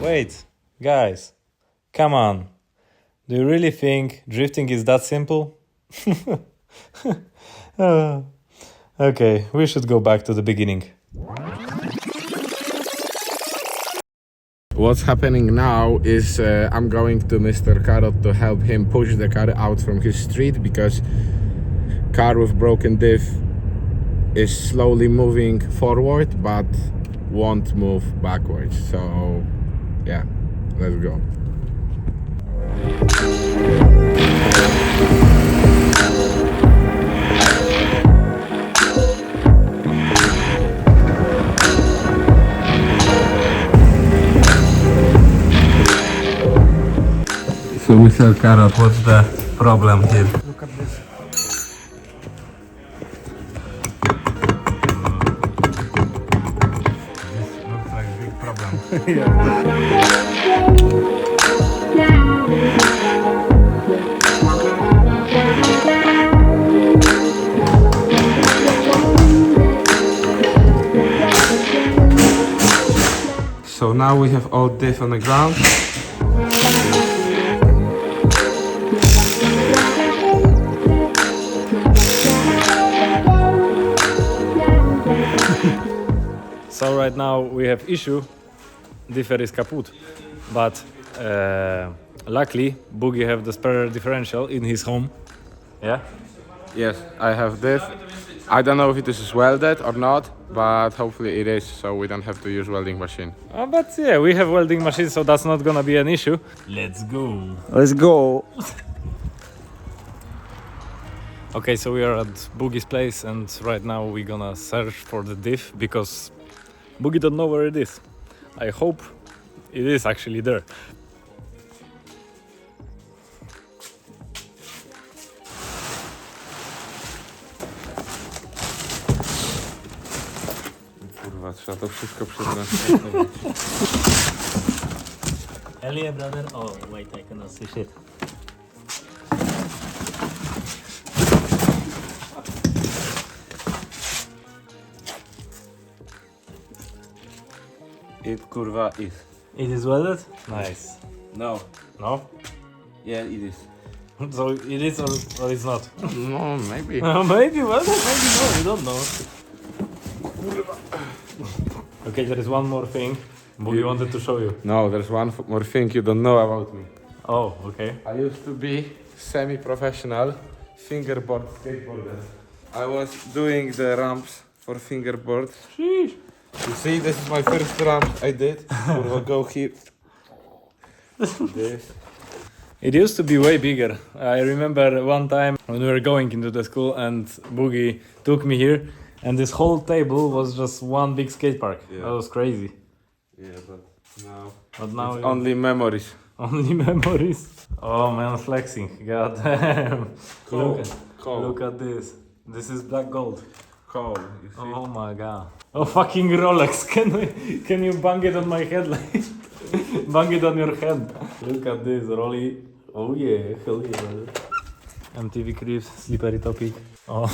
Wait, guys, come on. Do you really think drifting is that simple? Okay, we should go back to the beginning. What's happening now is I'm going to Mr. Carrot to help him push the car out from his street, because car with broken diff is slowly moving forward but won't move backwards. So yeah, let's go. So Mr. Carrot, what's the problem here? Look at this. This looks like a big problem. So now we have all diff on the ground. So right now we have issue. Differ is kaput, but luckily Bugi have the spare differential in his home. Yeah. Yes, I have diff. I don't know if it is welded or not, but hopefully it is, so we don't have to use welding machine. But yeah, we have welding machine, so that's not gonna be an issue. Let's go. Let's go. Okay, so we are at Bugi's place, and right now we're gonna search for the diff because Bugi don't know where it is. I hope it is actually there. Kurwa, trzeba to wszystko przyznać. Hell yeah, brother. Oh, wait, I cannot see shit. It kurwa is. It is welded? Nice. No. No? Yeah, it is. So it is or it's not? No, maybe. Maybe welded, maybe no, we don't know. Okay, there is one more thing Bugi wanted to show you. No, there's one more thing you don't know about me. Oh, okay. I used to be semi-professional fingerboard skateboarder. I was doing the ramps for fingerboards. Sheesh. You see, this is my first ramp I did. We'll go here. This. It used to be way bigger. I remember one time when we were going into the school and Bugi took me here, and this whole table was just one big skate park. Yeah. That was crazy. Yeah, But now it's only memories. only memories. Oh man, flexing. God damn. Cool. Look at this. This is black gold. Cool. You see? Oh my god. Oh fucking Rolex. Can you bang it on my head like bang it on your head? Look at this, Rolly. Oh yeah, hell yeah. MTV Cribs, slippery topic. Oh.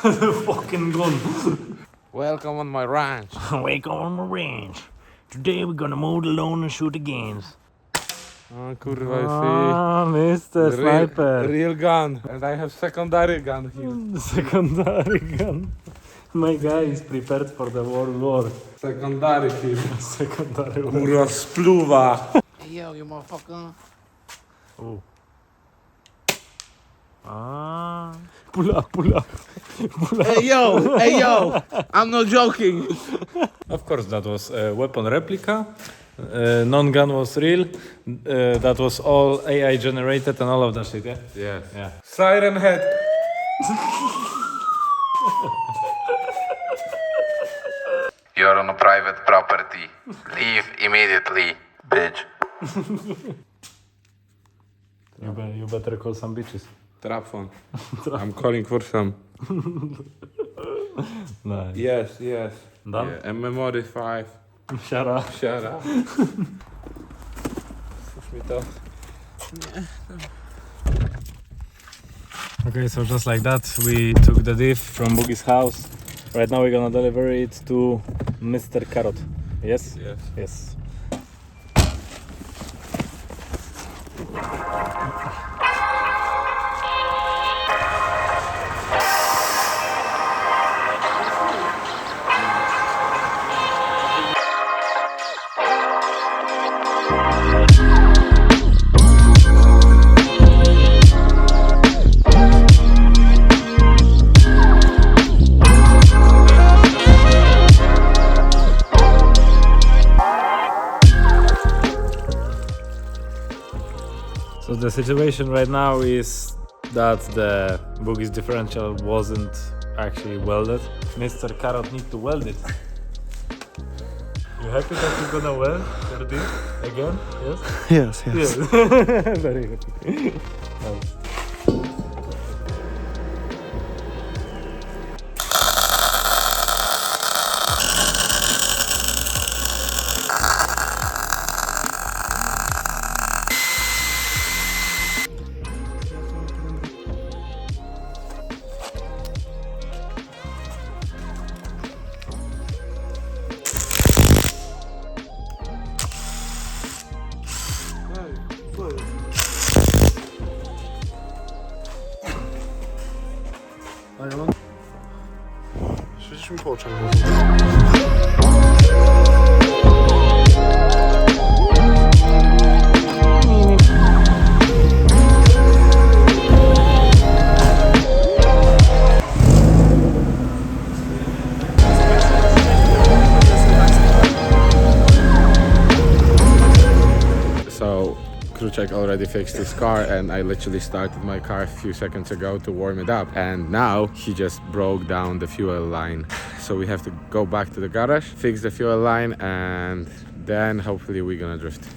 The fucking gun. Welcome on my ranch. Welcome on my ranch. Today we're gonna mow the lawn and shoot the games. Oh, kurwa, you Ah, Mr. see? Sniper. Real gun. And I have secondary gun here. Secondary gun. My guy is prepared for the world war. Secondary here. Secondary war. Kurwa, spluwa. Hey yo, you motherfucker. Oh. Ah. Pull up, pull up. Pull up. Hey yo, I'm not joking. Of course, that was a weapon replica. Non-gun was real. That was all AI generated and all of that shit, yeah? Yes. Yeah. Siren head. You're on a private property. Leave immediately, bitch. You better call some bitches. Trap phone. I'm calling for some. Nice. Yes. Done? Yeah, and memory 5. Shut up. Shut up. Push me to. Okay, so just like that, we took the diff from Bugi's house. Right now we're gonna deliver it to Mr. Carrot. Yes? Yes. Yes. So the situation right now is that the Bugi's differential wasn't actually welded. Mr. Carrot need to weld it. You happy that you're gonna weld your diff again? Yes? Yes. Very happy. Przecież mi po oczach. So Kruczek already fixed his car, and I literally started my car a few seconds ago to warm it up, and now he just broke down the fuel line. So we have to go back to the garage, fix the fuel line, and then hopefully we're gonna drift.